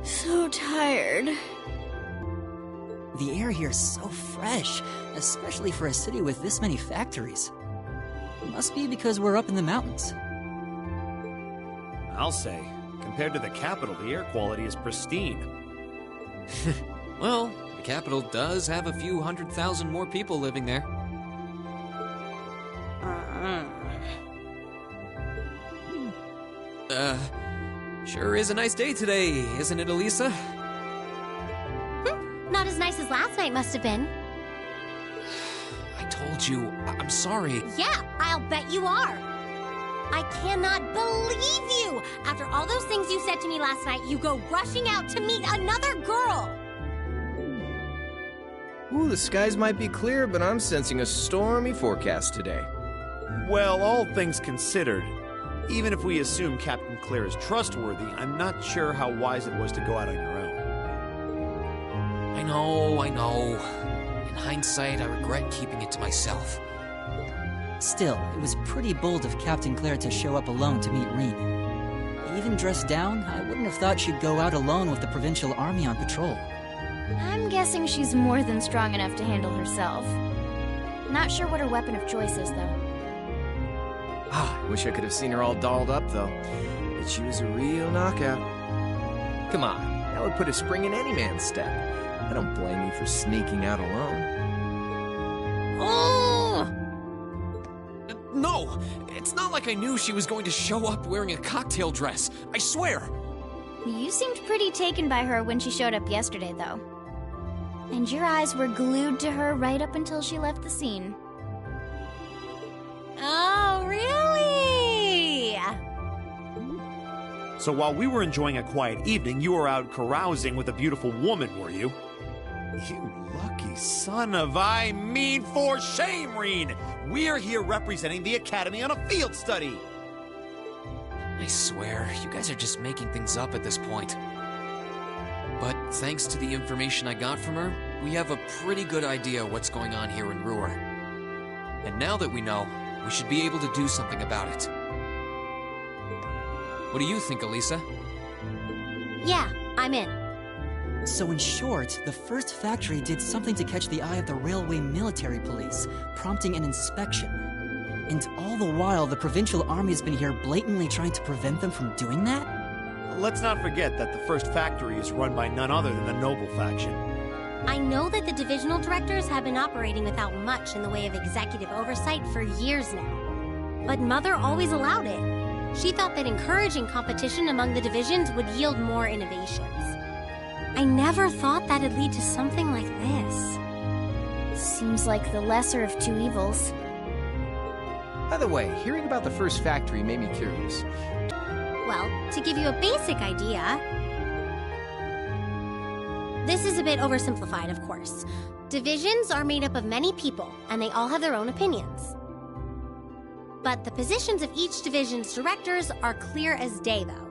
So tired. The air here is so fresh, especially for a city with this many factories. Must be because we're up in the mountains. I'll say, compared to the capital, the air quality is pristine. Well, the capital does have a few 100,000 more people living there. Sure is a nice day today, isn't it, Alisa? Not as nice as last night must have been. I told you, I'm sorry. Yeah, I'll bet you are. I cannot believe you! After all those things you said to me last night, you go rushing out to meet another girl! Ooh, the skies might be clear, but I'm sensing a stormy forecast today. Well, all things considered, even if we assume Captain Claire is trustworthy, I'm not sure how wise it was to go out on your own. I know. In hindsight, I regret keeping it to myself. Still, it was pretty bold of Captain Claire to show up alone to meet Rean. Even dressed down, I wouldn't have thought she'd go out alone with the Provincial Army on patrol. I'm guessing she's more than strong enough to handle herself. Not sure what her weapon of choice is, though. I wish I could have seen her all dolled up, though. But she was a real knockout. Come on, that would put a spring in any man's step. I don't blame you for sneaking out alone. Oh! No! It's not like I knew she was going to show up wearing a cocktail dress. I swear! You seemed pretty taken by her when she showed up yesterday, though. And your eyes were glued to her right up until she left the scene. Oh, really? So while we were enjoying a quiet evening, you were out carousing with a beautiful woman, were you? You lucky son of for shame, Rean! We're here representing the Academy on a field study! I swear, you guys are just making things up at this point. But thanks to the information I got from her, we have a pretty good idea what's going on here in Roer. And now that we know, we should be able to do something about it. What do you think, Alisa? Yeah, I'm in. So in short, the first factory did something to catch the eye of the railway military police, prompting an inspection. And all the while, the Provincial Army has been here blatantly trying to prevent them from doing that? Let's not forget that the first factory is run by none other than the Noble faction. I know that the divisional directors have been operating without much in the way of executive oversight for years now. But Mother always allowed it. She thought that encouraging competition among the divisions would yield more innovations. I never thought that'd lead to something like this. Seems like the lesser of two evils. By the way, hearing about the first factory made me curious. Well, to give you a basic idea, this is a bit oversimplified, of course. Divisions are made up of many people, and they all have their own opinions. But the positions of each division's directors are clear as day, though.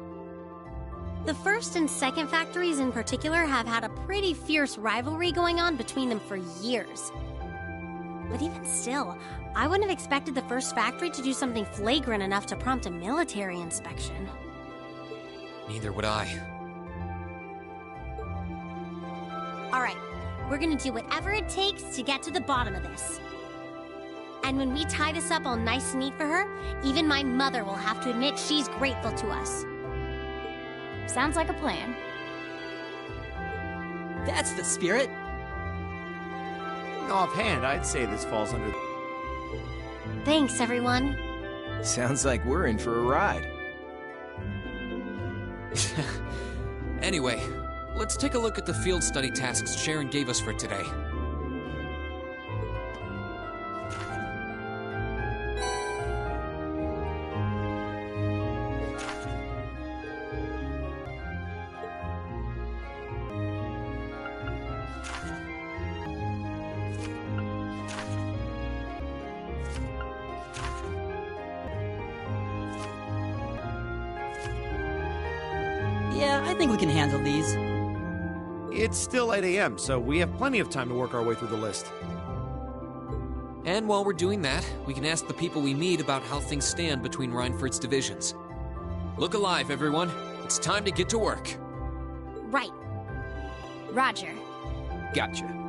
The first and second factories in particular have had a pretty fierce rivalry going on between them for years. But even still, I wouldn't have expected the first factory to do something flagrant enough to prompt a military inspection. Neither would I. All right, we're gonna do whatever it takes to get to the bottom of this. And when we tie this up all nice and neat for her, even my mother will have to admit she's grateful to us. Sounds like a plan. That's the spirit! Offhand, I'd say this falls under... Thanks, everyone. Sounds like we're in for a ride. Anyway, let's take a look at the field study tasks Sharon gave us for today. Yeah, I think we can handle these. It's still 8 a.m., so we have plenty of time to work our way through the list. And while we're doing that, we can ask the people we meet about how things stand between Reinford's divisions. Look alive, everyone. It's time to get to work. Right. Roger. Gotcha.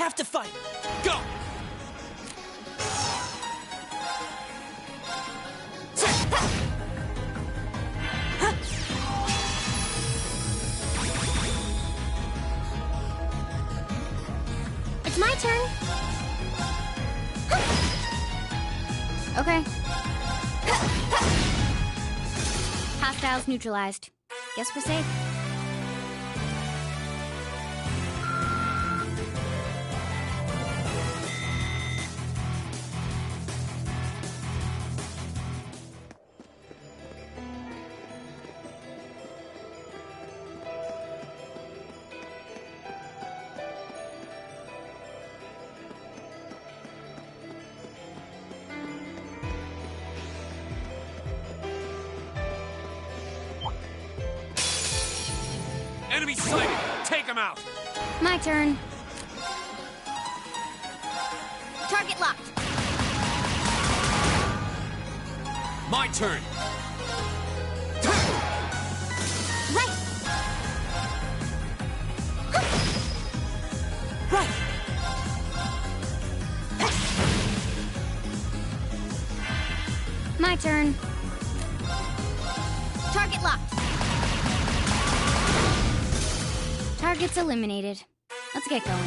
have to fight! Go! It's my turn. Okay. Hostiles neutralized. Guess we're safe. Enemy sighted! Take him out! My turn. Target locked. My turn! Right. Right! My turn. Target locked. Target's eliminated. Let's get going.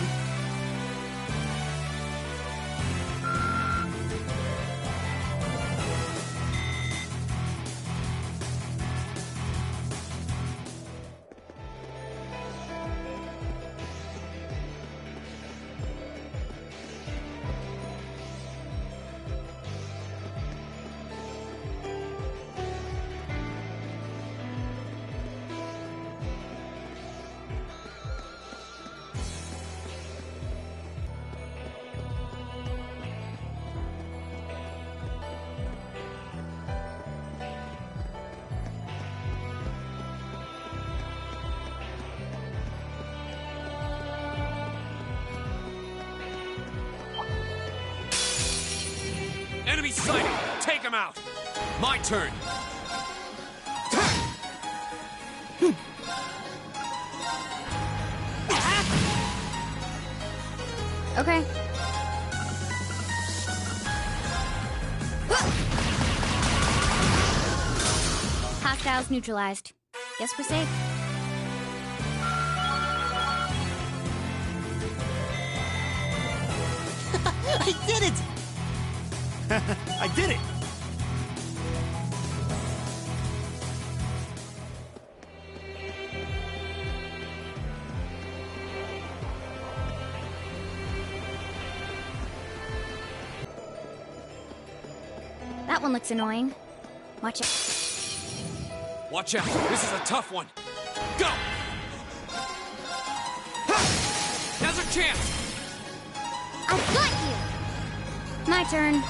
Enemy sighted! Take him out! My turn! Okay. Hostiles neutralized. Guess we're safe. I did it! I did it! That one looks annoying. Watch it. Watch out! This is a tough one! Go! Ha! Now's our chance! I've got you. My turn.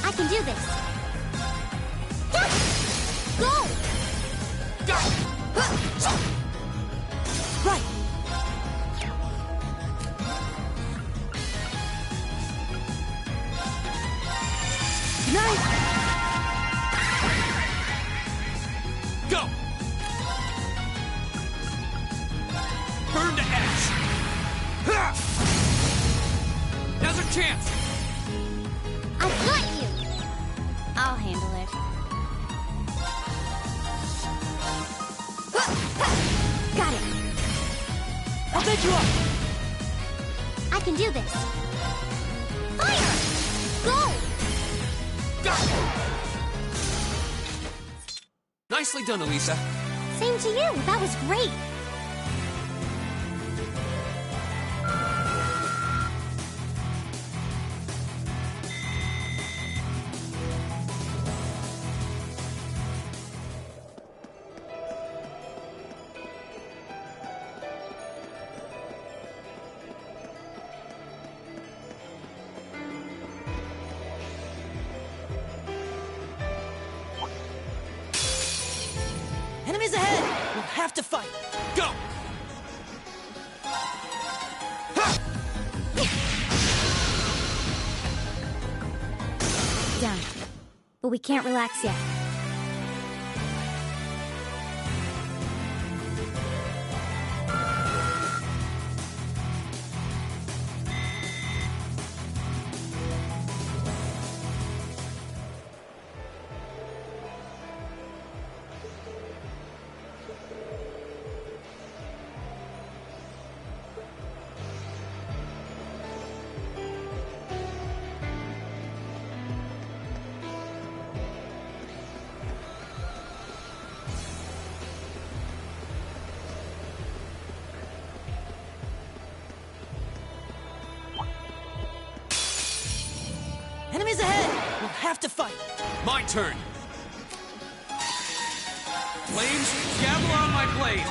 I can do this. Go! Go! Right! Nice! Go! Burn to ash! Ha! Now's our chance! I've got you. I'll handle it. Got it. I'll take you up! I can do this. Fire! Go! Go! Nicely done, Alisa. Same to you. That was great. Enemies ahead! We'll have to fight! Go! Down. But we can't relax yet. We'll have to fight. My turn. Flames, gather on my blade.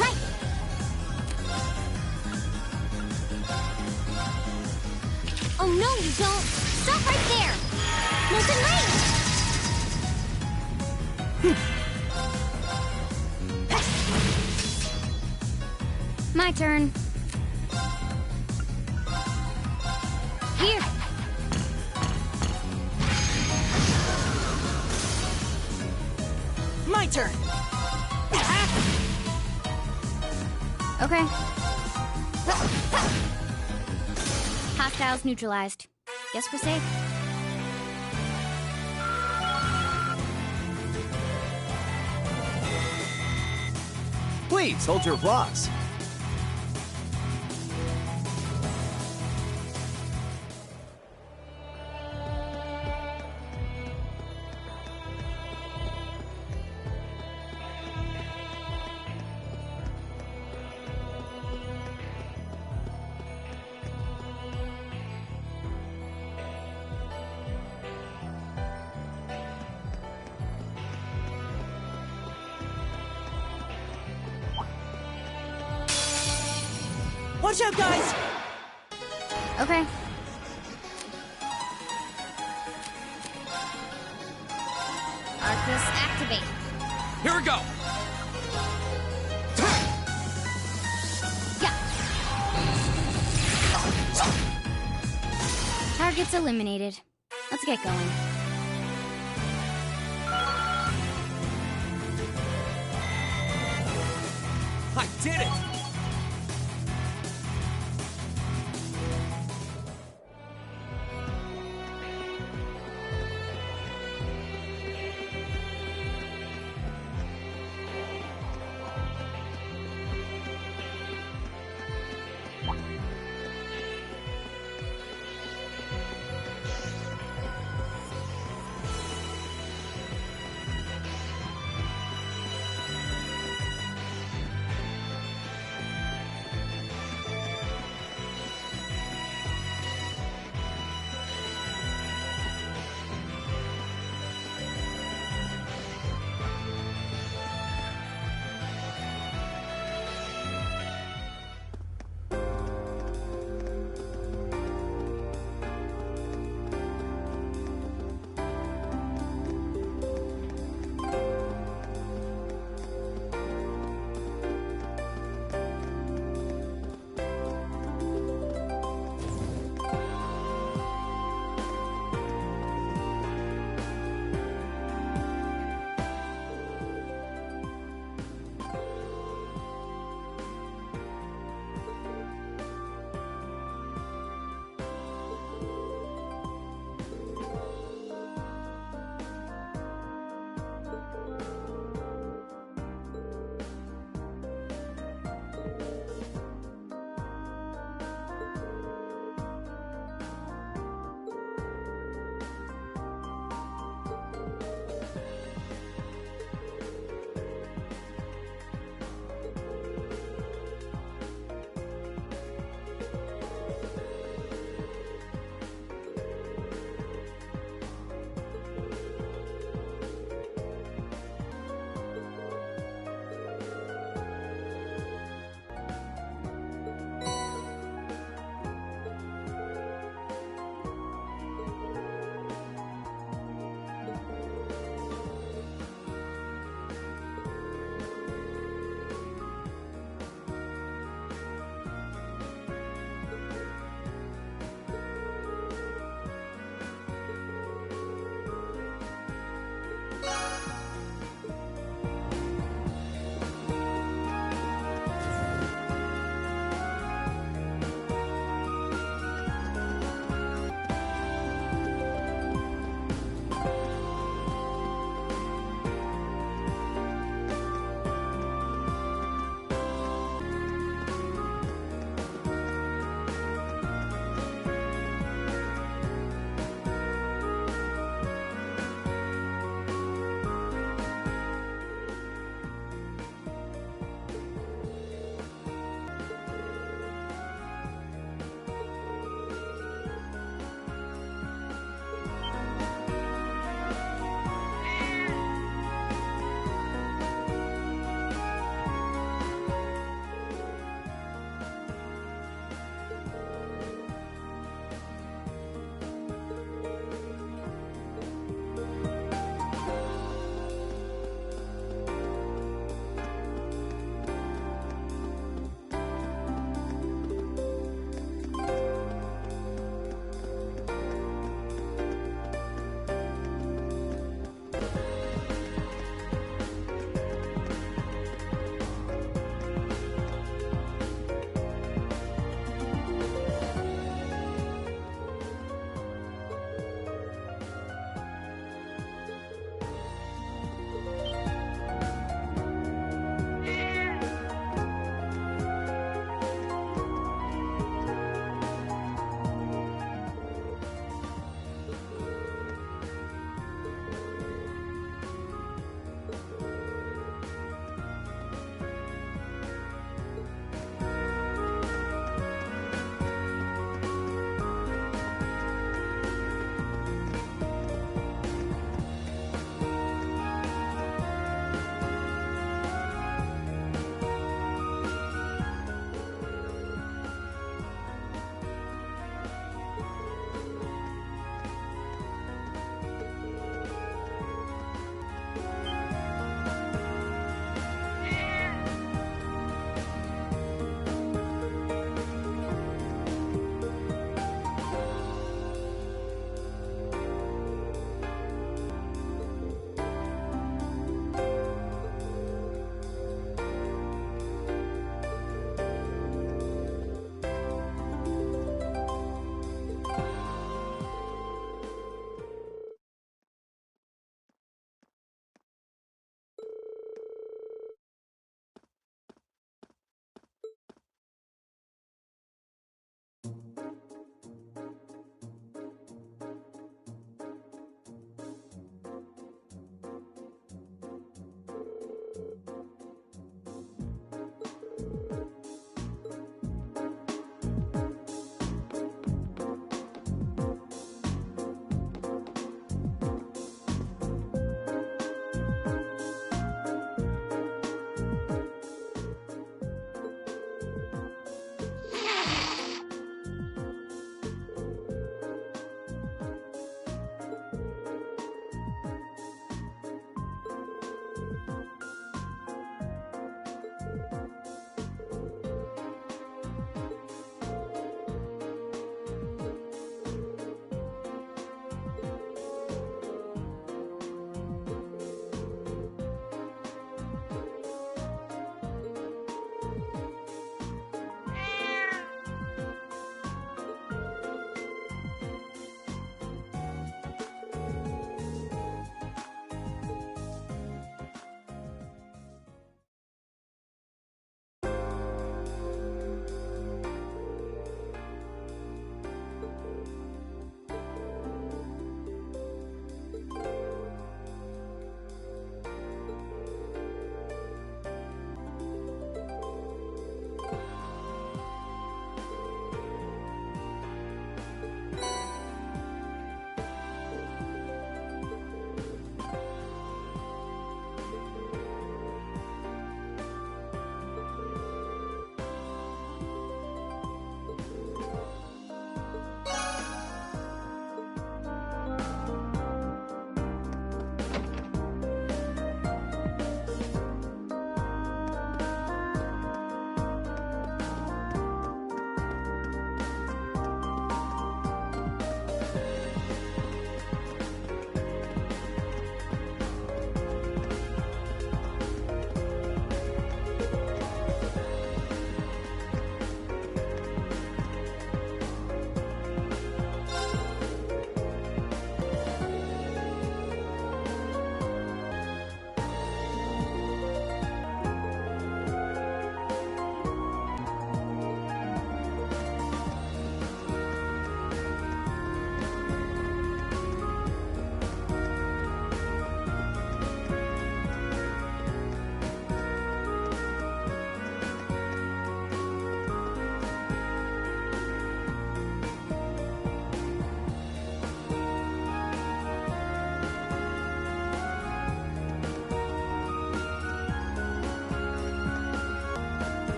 Right! Oh no, you don't! Stop right there! Molten Rain! My turn. Here. My turn. Okay. Hostiles neutralized. Guess we're safe. Please, hold your applause. Watch out, guys! Okay. Arcus activate. Here we go. Yeah. Targets eliminated. Let's get going. I did it.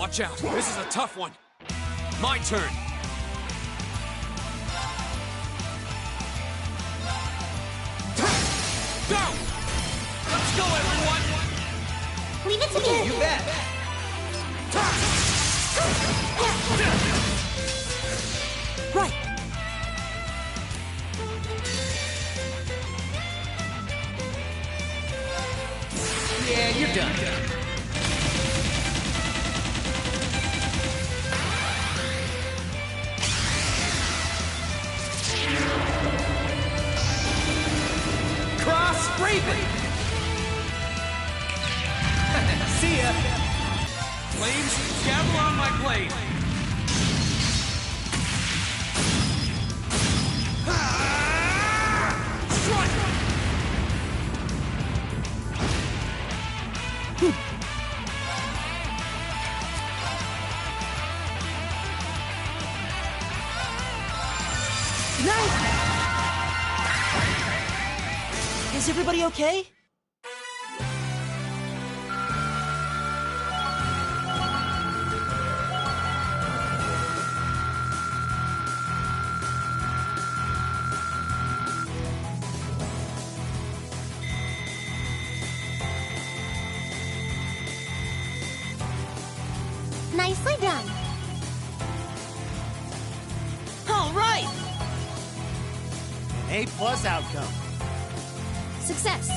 Watch out. This is a tough one. My turn. Go! Let's go, everyone! Leave it to me. You bet. Right! Yeah, you're done. Cross Raven! See ya! Flames, gather on my blade. Strike! Is everybody okay? Nicely done. All right! An A+ outcome. Success.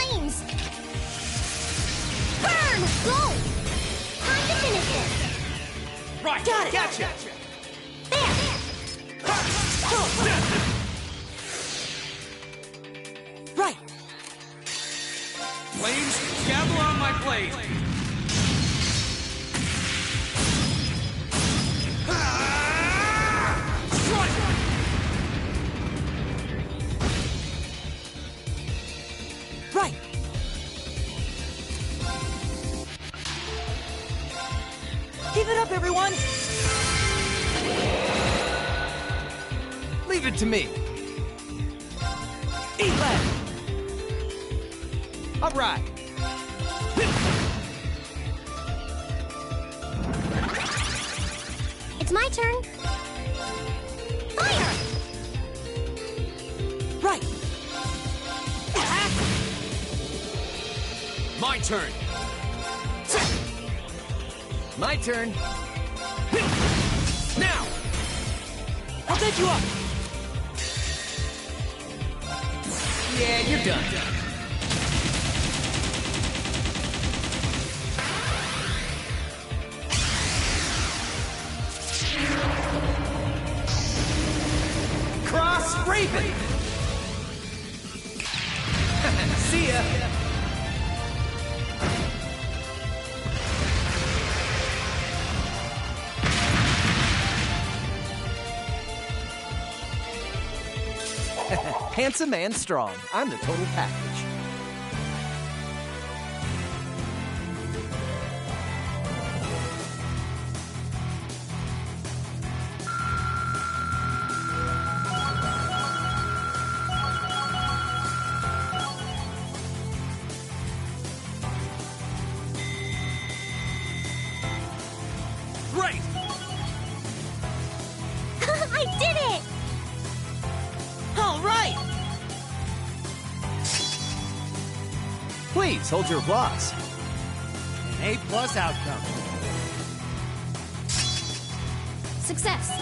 flames! Burn! Go! Time to finish this! Right! Got it. Gotcha! There! Right! Flames, gather on my blade! Strike! Right! Give it up, everyone! Leave it to me. Eat that! All right. It's my turn. Fire! Right! My turn! My turn. Now! I'll take you up! Yeah, you're done. Cross Raven! See ya! Handsome and strong. I'm the total package. Great! I did it! All right! Please hold your applause. An A+ outcome. Success.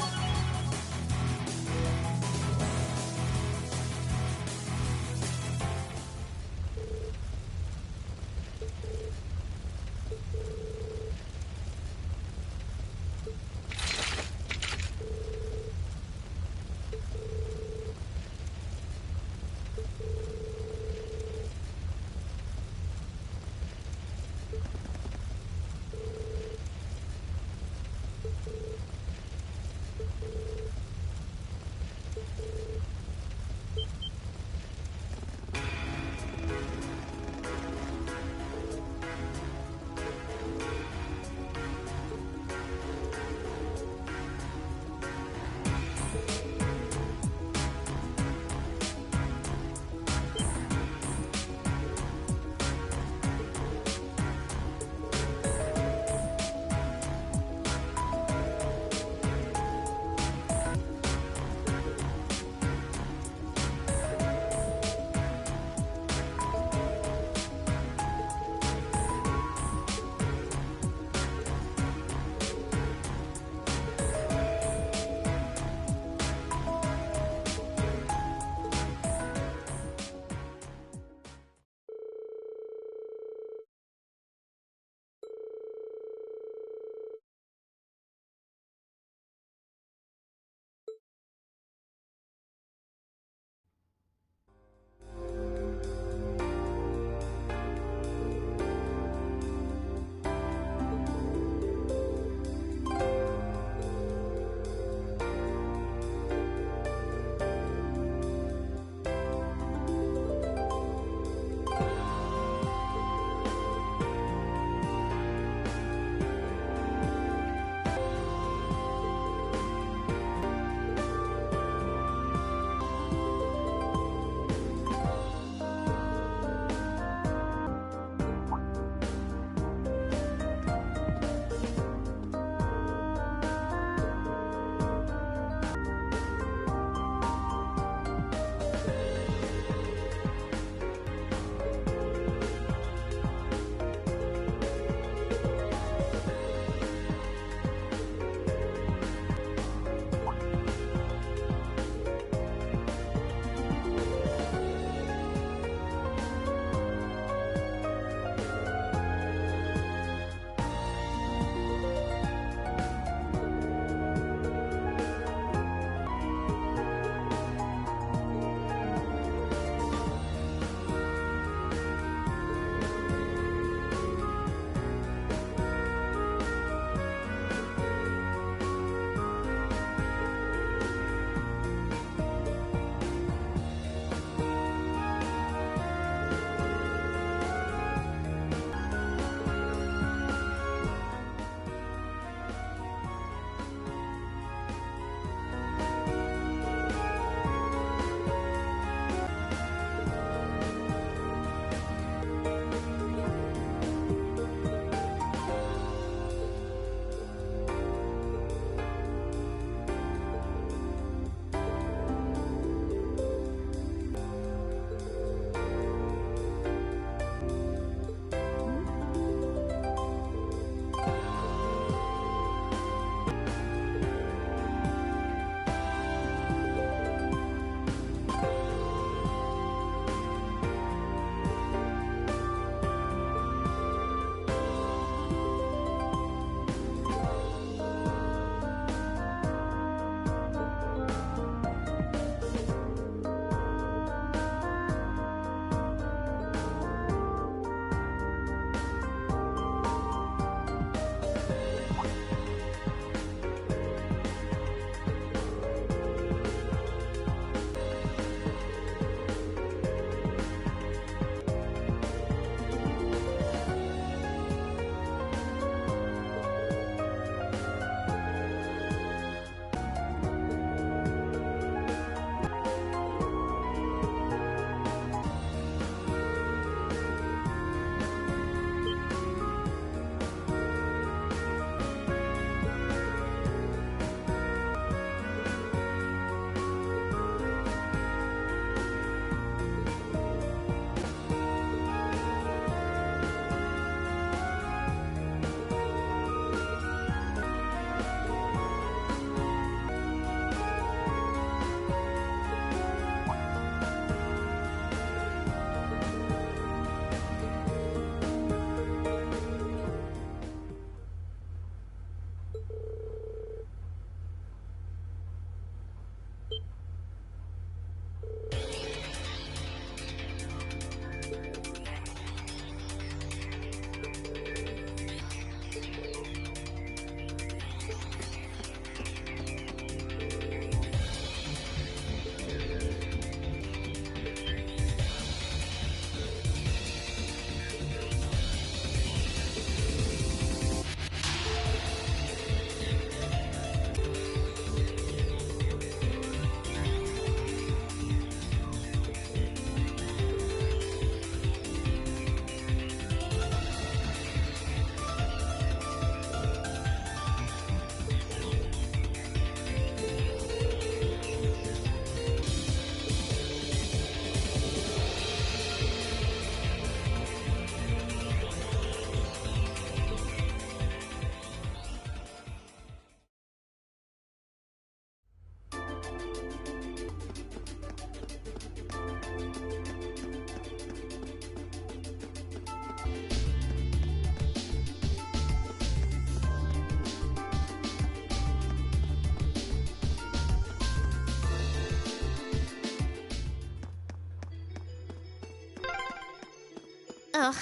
Ugh,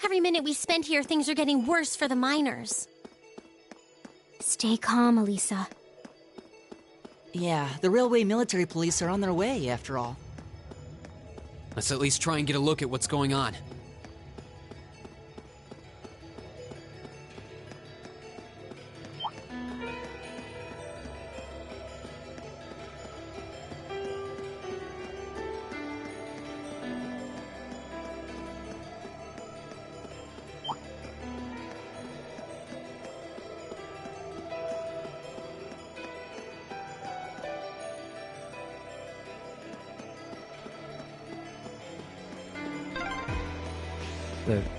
every minute we spend here, things are getting worse for the miners. Stay calm, Alisa. Yeah, the railway military police are on their way, after all. Let's at least try and get a look at what's going on.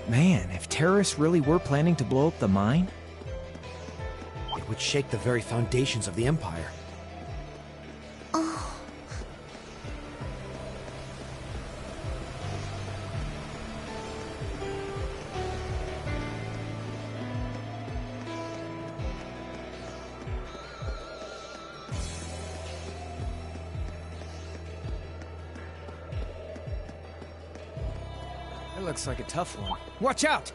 Man, if terrorists really were planning to blow up the mine? It would shake the very foundations of the Empire. That looks like a tough one. Watch out!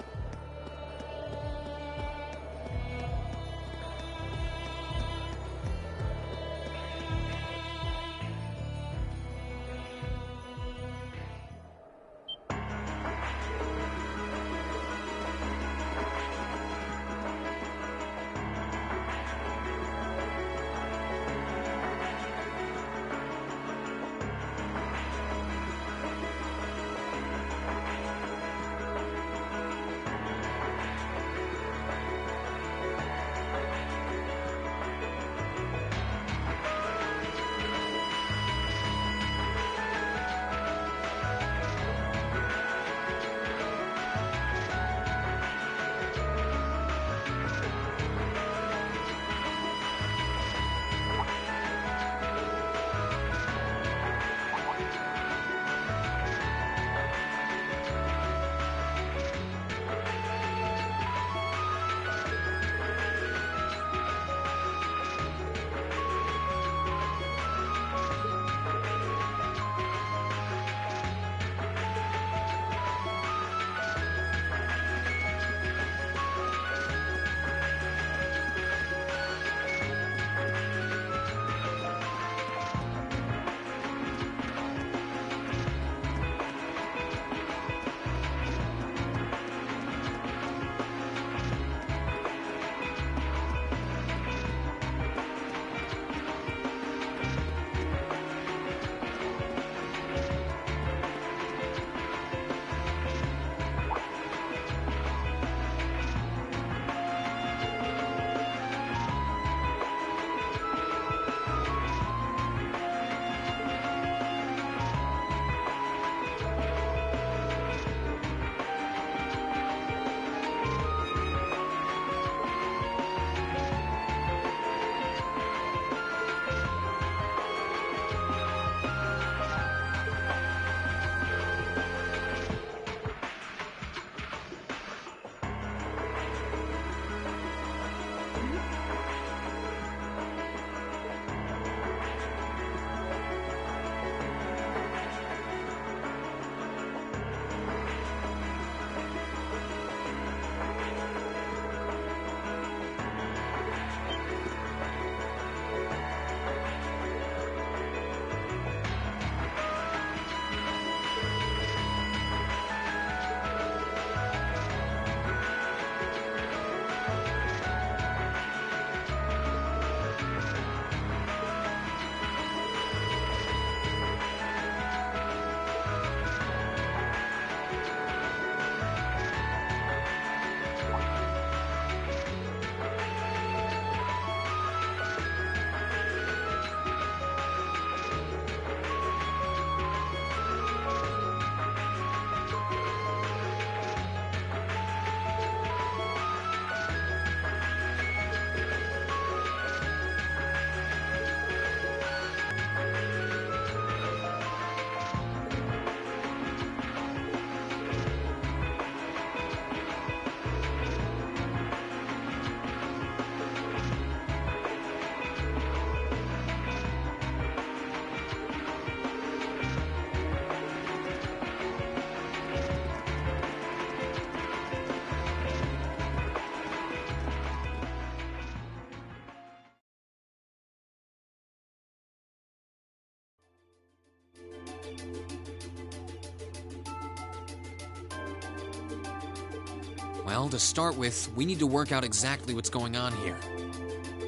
Well, to start with, we need to work out exactly what's going on here.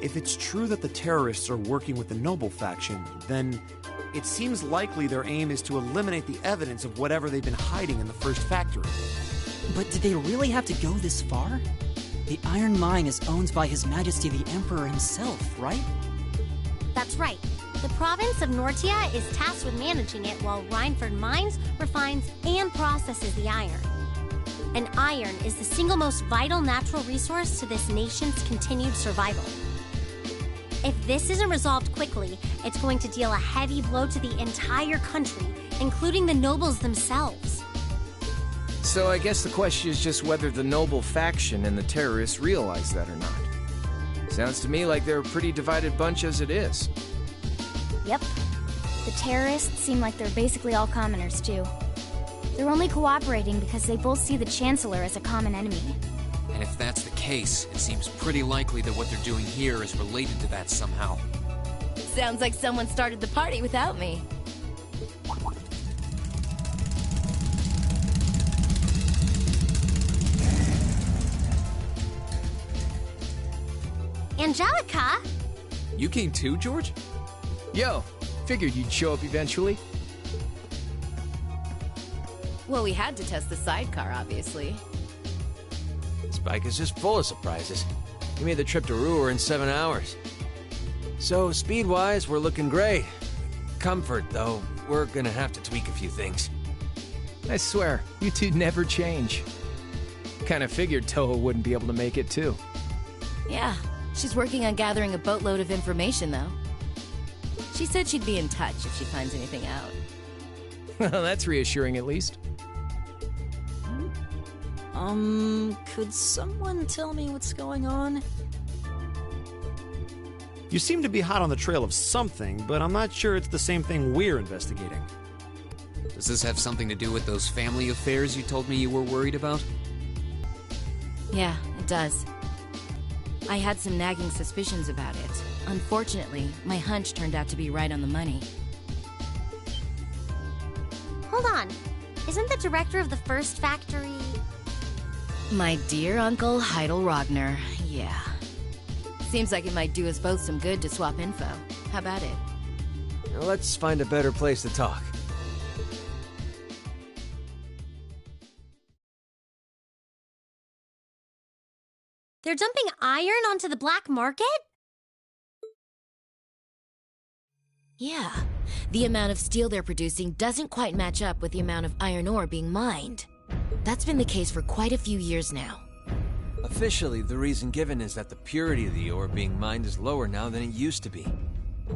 If it's true that the terrorists are working with the Noble faction, then it seems likely their aim is to eliminate the evidence of whatever they've been hiding in the first factory. But did they really have to go this far? The Iron Mine is owned by His Majesty the Emperor himself, right? That's right. The province of Nortia is tasked with managing it while Reinford mines, refines, and processes the iron. And iron is the single most vital natural resource to this nation's continued survival. If this isn't resolved quickly, it's going to deal a heavy blow to the entire country, including the nobles themselves. So I guess the question is just whether the Noble faction and the terrorists realize that or not. Sounds to me like they're a pretty divided bunch as it is. Yep. The terrorists seem like they're basically all commoners, too. They're only cooperating because they both see the Chancellor as a common enemy. And if that's the case, it seems pretty likely that what they're doing here is related to that somehow. Sounds like someone started the party without me. Angelica? You came too, George? Yo, figured you'd show up eventually. Well, we had to test the sidecar, obviously. Spike is just full of surprises. He made the trip to Roer in 7 hours. So, speed-wise, we're looking great. Comfort, though, we're gonna have to tweak a few things. I swear, you two never change. Kinda figured Toho wouldn't be able to make it, too. Yeah, she's working on gathering a boatload of information, though. She said she'd be in touch if she finds anything out. Well, that's reassuring at least. Could someone tell me what's going on? You seem to be hot on the trail of something, but I'm not sure it's the same thing we're investigating. Does this have something to do with those family affairs you told me you were worried about? Yeah, it does. I had some nagging suspicions about it. Unfortunately, my hunch turned out to be right on the money. Hold on. Isn't the director of the first factory... My dear Uncle Heidel Rogner, yeah. Seems like it might do us both some good to swap info. How about it? Now let's find a better place to talk. They're dumping iron onto the black market? Yeah. The amount of steel they're producing doesn't quite match up with the amount of iron ore being mined. That's been the case for quite a few years now. Officially, the reason given is that the purity of the ore being mined is lower now than it used to be.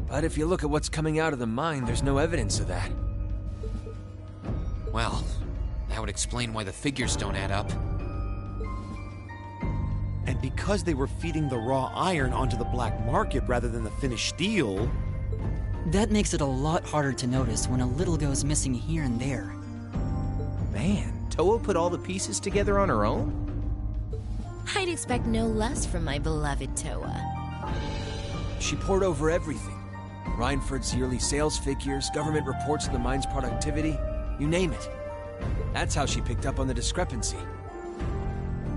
But if you look at what's coming out of the mine, there's no evidence of that. Well, that would explain why the figures don't add up. And because they were feeding the raw iron onto the black market rather than the finished steel... That makes it a lot harder to notice when a little goes missing here and there. Man, Toho put all the pieces together on her own? I'd expect no less from my beloved Toa. She poured over everything. Reinford's yearly sales figures, government reports of the mine's productivity, you name it. That's how she picked up on the discrepancy.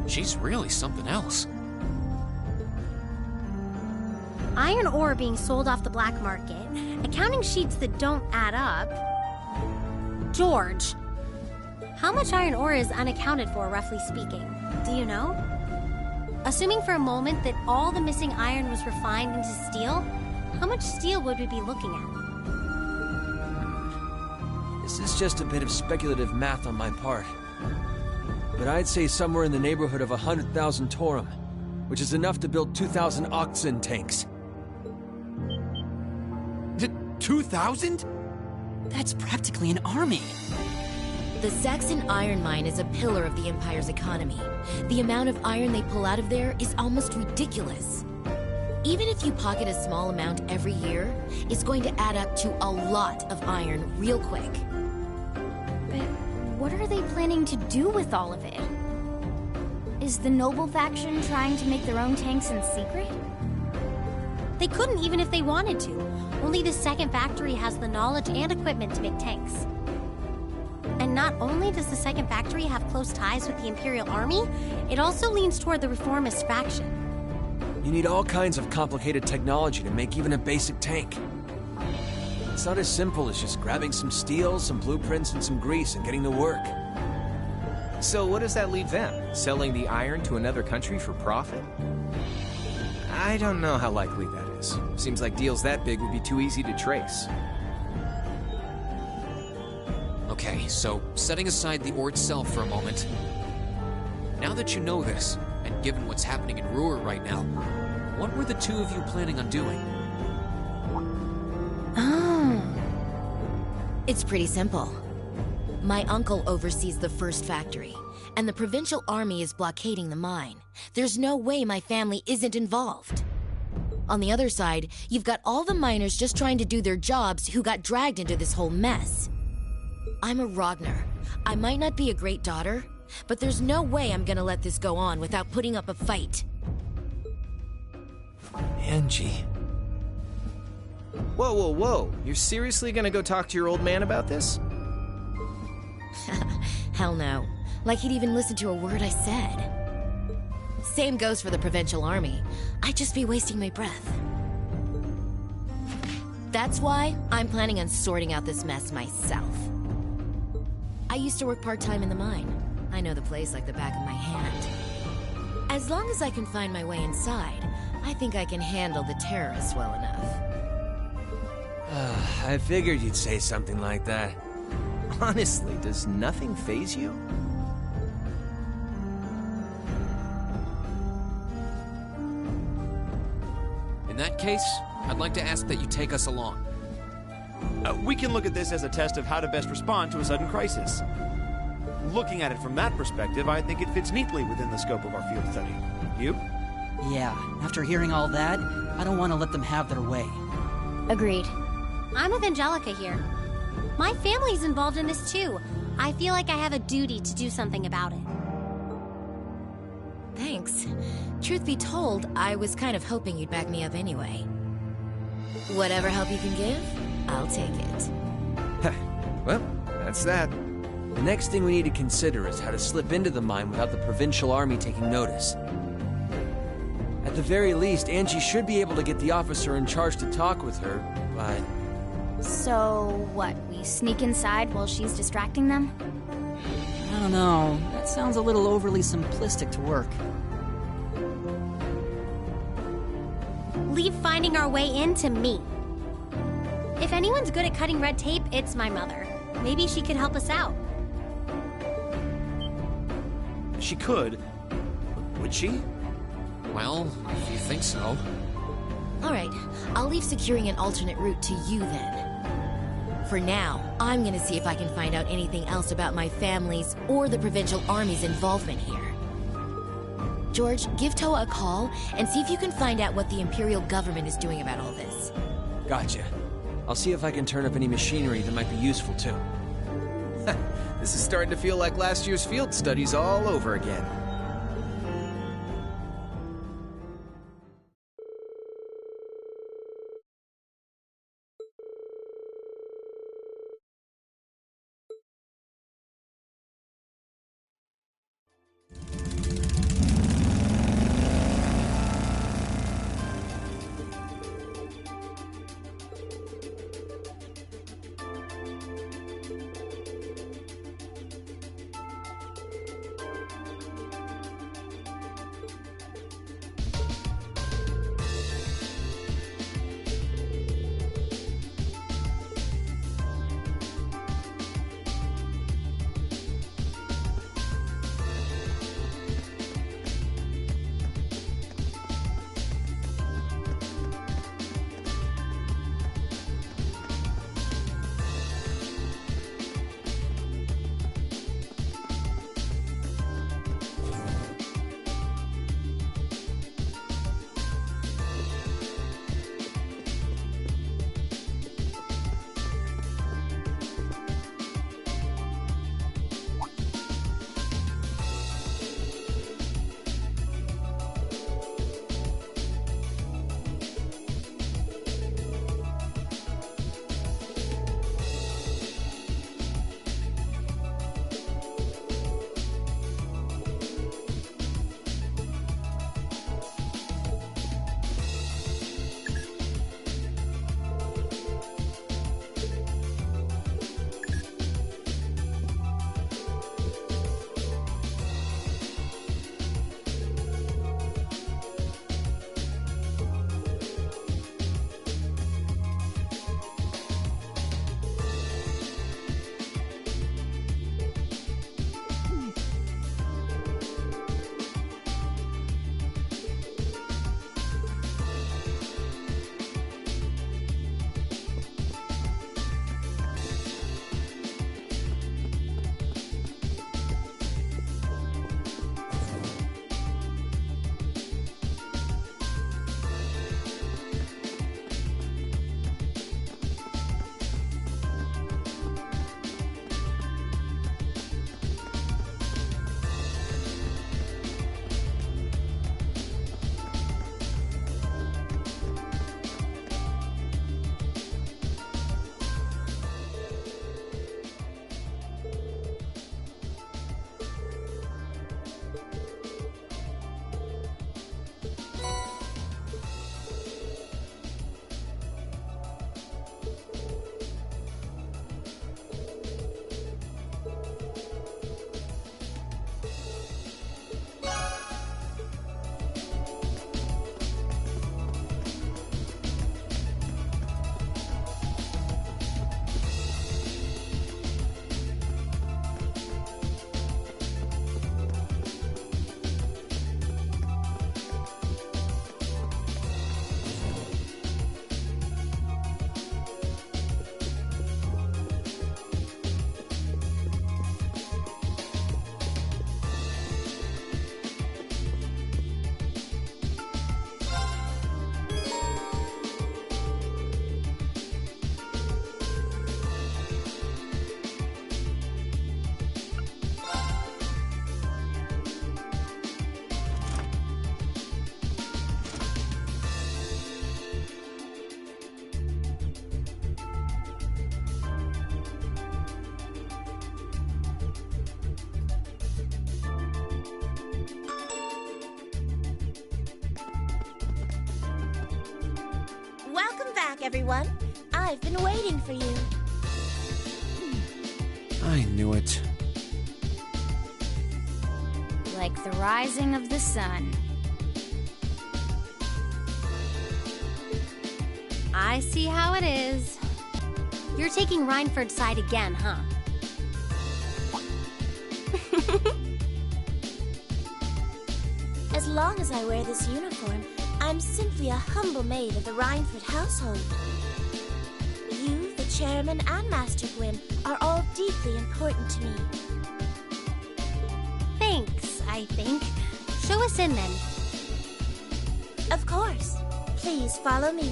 She's really something else. Iron ore being sold off the black market, accounting sheets that don't add up. George, how much iron ore is unaccounted for, roughly speaking? Do you know? Assuming for a moment that all the missing iron was refined into steel, how much steel would we be looking at? This is just a bit of speculative math on my part. But I'd say somewhere in the neighborhood of 100,000 Torum, which is enough to build 2,000 oxen tanks. 2,000? That's practically an army. The Sachsen Iron Mine is a pillar of the Empire's economy. The amount of iron they pull out of there is almost ridiculous. Even if you pocket a small amount every year, it's going to add up to a lot of iron real quick. But what are they planning to do with all of it? Is the Noble faction trying to make their own tanks in secret? They couldn't even if they wanted to. Only the second factory has the knowledge and equipment to make tanks. And not only does the second factory have close ties with the Imperial Army, it also leans toward the reformist faction. You need all kinds of complicated technology to make even a basic tank. It's not as simple as just grabbing some steel, some blueprints, and some grease and getting to work. So what does that leave them? Selling the iron to another country for profit? I don't know how likely that is. Seems like deals that big would be too easy to trace. Okay, so setting aside the ore itself for a moment. Now that you know this, and given what's happening in Roer right now, what were the two of you planning on doing? It's pretty simple. My uncle oversees the first factory, and the Provincial Army is blockading the mine. There's no way my family isn't involved. On the other side, you've got all the miners just trying to do their jobs who got dragged into this whole mess. I'm a Ragnar. I might not be a great daughter, but there's no way I'm gonna let this go on without putting up a fight. Angie. Whoa, whoa, whoa. You're seriously gonna go talk to your old man about this? Hell no. Like he'd even listen to a word I said. Same goes for the Provincial Army. I'd just be wasting my breath. That's why I'm planning on sorting out this mess myself. I used to work part-time in the mine. I know the place like the back of my hand. As long as I can find my way inside, I think I can handle the terrorists well enough. I figured you'd say something like that. Honestly, does nothing faze you? In that case, I'd like to ask that you take us along. We can look at this as a test of how to best respond to a sudden crisis. Looking at it from that perspective, I think it fits neatly within the scope of our field study. You? Yeah, after hearing all that, I don't want to let them have their way. Agreed. I'm with Angelica here. My family's involved in this too. I feel like I have a duty to do something about it. Thanks. Truth be told, I was kind of hoping you'd back me up anyway. Whatever help you can give, I'll take it. Well, that's that. The next thing we need to consider is how to slip into the mine without the Provincial Army taking notice. At the very least, Angie should be able to get the officer in charge to talk with her, but... So, what, we sneak inside while she's distracting them? I don't know. That sounds a little overly simplistic to work. Leave finding our way in to me. If anyone's good at cutting red tape, it's my mother. Maybe she could help us out. She could. Would she? Well, if you think so. Alright, I'll leave securing an alternate route to you then. For now, I'm gonna see if I can find out anything else about my family's or the Provincial Army's involvement here. George, give Toa a call and see if you can find out what the Imperial government is doing about all this. Gotcha. I'll see if I can turn up any machinery that might be useful too. This is starting to feel like last year's field studies all over again. back, everyone. I've been waiting for you. I knew it. Like the rising of the sun. I see how it is. You're taking Reinford's side again, huh? As long as I wear this uniform, I'm simply a humble maid of the Reinford household. You, the chairman, and Master Gwyn are all deeply important to me. Thanks, I think. Show us in, then. Of course. Please follow me.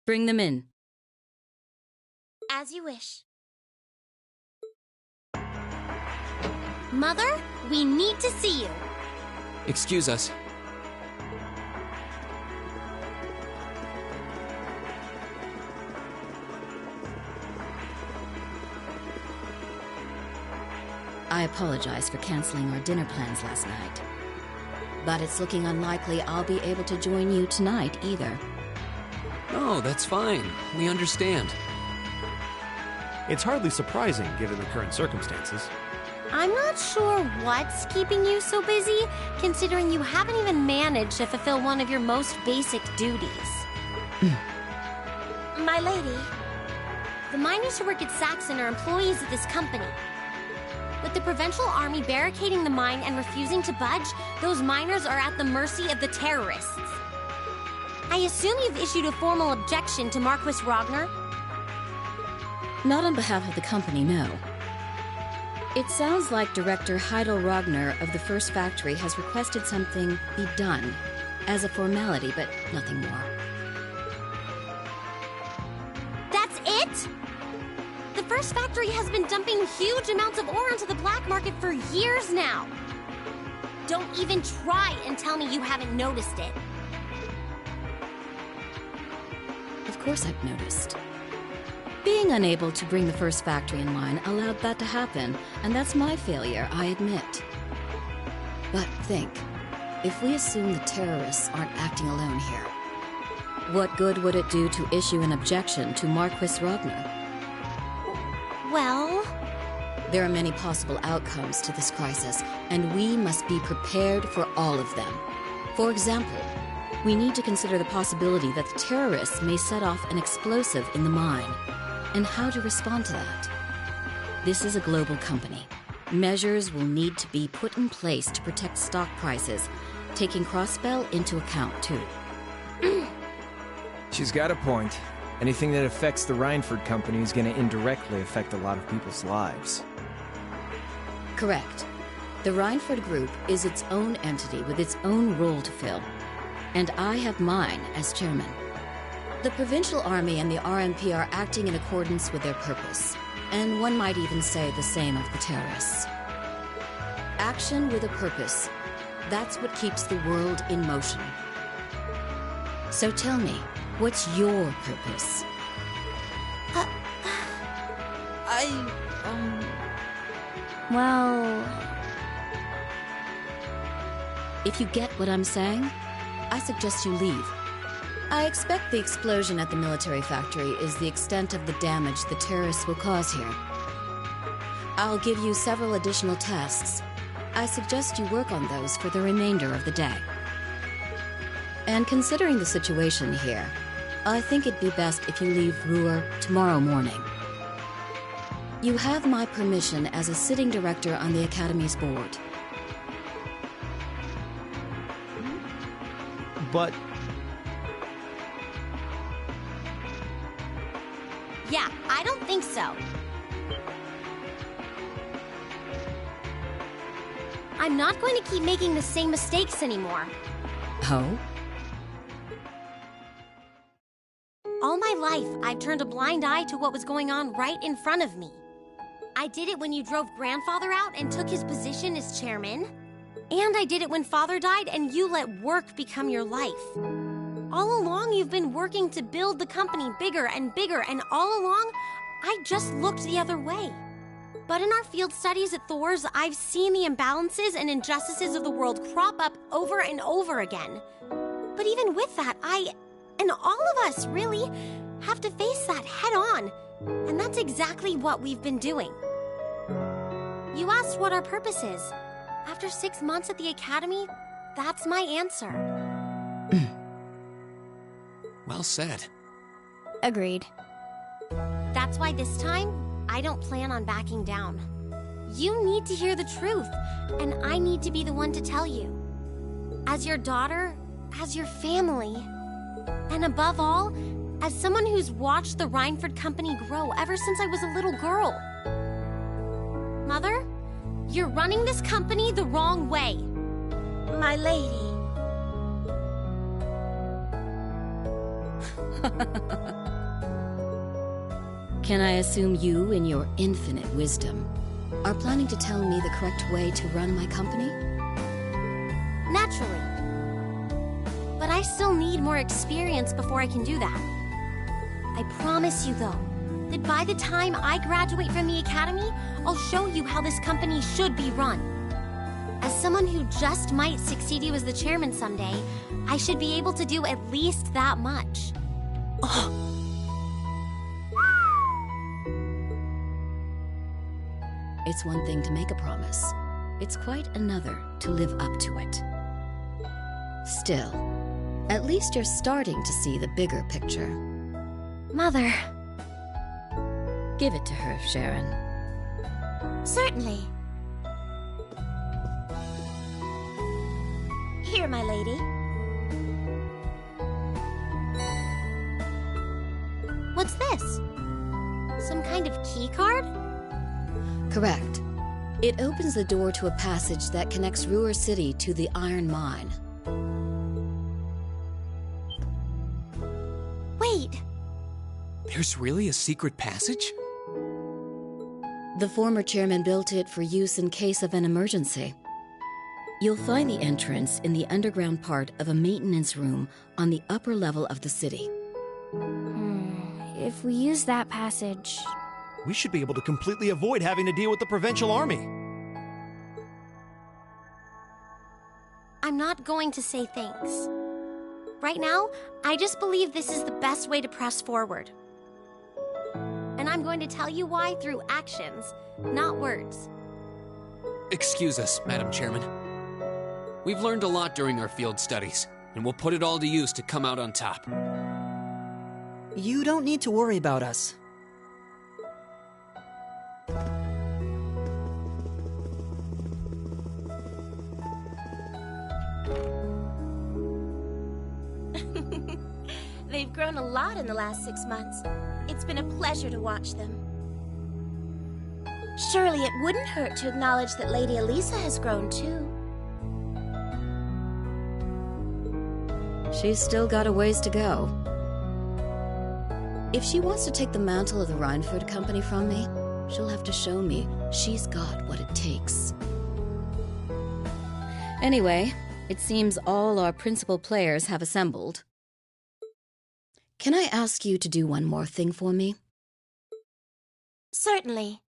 Bring them in. As you wish. Mother, we need to see you. Excuse us. I apologize for canceling our dinner plans last night. But it's looking unlikely I'll be able to join you tonight either. Oh, that's fine. We understand. It's hardly surprising given the current circumstances. I'm not sure what's keeping you so busy, considering you haven't even managed to fulfill one of your most basic duties. My lady. The miners who work at Sachsen are employees of this company. With the Provincial Army barricading the mine and refusing to budge, those miners are at the mercy of the terrorists. I assume you've issued a formal objection to Marquis Ragnar? Not on behalf of the company, no. It sounds like Director Heidel Ragnar of the First Factory has requested something be done as a formality, but nothing more. That's it? The First Factory has been dumping huge amounts of ore onto the black market for years now. Don't even try and tell me you haven't noticed it. Of course I've noticed. Being unable to bring the First Factory in line allowed that to happen, and that's my failure, I admit. But think, if we assume the terrorists aren't acting alone here, what good would it do to issue an objection to Marquis Ragnar? Well... There are many possible outcomes to this crisis, and we must be prepared for all of them. For example, we need to consider the possibility that the terrorists may set off an explosive in the mine, and how to respond to that. This is a global company. Measures will need to be put in place to protect stock prices, taking Crossbell into account, too. She's got a point. Anything that affects the Reinford company is going to indirectly affect a lot of people's lives. Correct. The Reinford Group is its own entity with its own role to fill, and I have mine as chairman. The Provincial Army and the RMP are acting in accordance with their purpose, and one might even say the same of the terrorists. Action with a purpose, that's what keeps the world in motion. So tell me, what's your purpose? Well... If you get what I'm saying, I suggest you leave. I expect the explosion at the military factory is the extent of the damage the terrorists will cause here. I'll give you several additional tasks. I suggest you work on those for the remainder of the day. And considering the situation here, I think it'd be best if you leave Roer tomorrow morning. You have my permission as a sitting director on the Academy's board. But Yeah, I don't think so. I'm not going to keep making the same mistakes anymore. Oh? All my life, I've turned a blind eye to what was going on right in front of me. I did it when you drove Grandfather out and took his position as chairman. And I did it when Father died and you let work become your life. All along, you've been working to build the company bigger and bigger, and all along, I just looked the other way. But in our field studies at Thor's, I've seen the imbalances and injustices of the world crop up over and over again. But even with that, I, and all of us, really, have to face that head on. And that's exactly what we've been doing. You asked what our purpose is. After 6 months at the academy, that's my answer. Well said. Agreed. That's why this time, I don't plan on backing down. You need to hear the truth, and I need to be the one to tell you. As your daughter, as your family, and above all, as someone who's watched the Rhineford Company grow ever since I was a little girl. Mother, you're running this company the wrong way. My lady. Can I assume you, in your infinite wisdom, are planning to tell me the correct way to run my company? Naturally. But I still need more experience before I can do that. I promise you, though, that by the time I graduate from the academy, I'll show you how this company should be run. As someone who just might succeed you as the chairman someday, I should be able to do at least that much. Oh. It's one thing to make a promise. It's quite another to live up to it. Still, at least you're starting to see the bigger picture. Mother. Give it to her, Sharon. Certainly. Here, my lady. What's this? Some kind of key card? Correct. It opens the door to a passage that connects Roer City to the Iron Mine. Wait! There's really a secret passage? The former chairman built it for use in case of an emergency. You'll find the entrance in the underground part of a maintenance room on the upper level of the city. If we use that passage... We should be able to completely avoid having to deal with the Provincial Army. I'm not going to say thanks. Right now, I just believe this is the best way to press forward. And I'm going to tell you why through actions, not words. Excuse us, Madam Chairman. We've learned a lot during our field studies, and we'll put it all to use to come out on top. You don't need to worry about us. They've grown a lot in the last 6 months. It's been a pleasure to watch them. Surely it wouldn't hurt to acknowledge that Lady Alisa has grown too. She's still got a ways to go. If she wants to take the mantle of the Rhineford Company from me, she'll have to show me she's got what it takes. Anyway, it seems all our principal players have assembled. Can I ask you to do one more thing for me? Certainly.